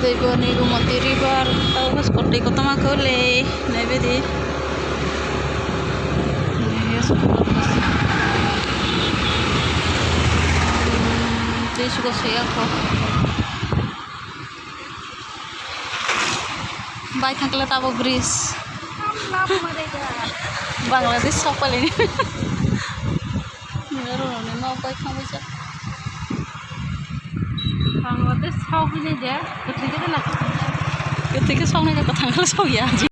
Deboni Gumonti River, tapos kote ko tamakole, nebedi. Yes, this ko siya ko. Bye thangkala tabo bridge. Bangladesh সকলে মেরোনে নৌকায় খামেছে বাংলাদেশ সব নিয়ে যায় থেকে না থেকে সব নিয়ে কথা সব ইয়া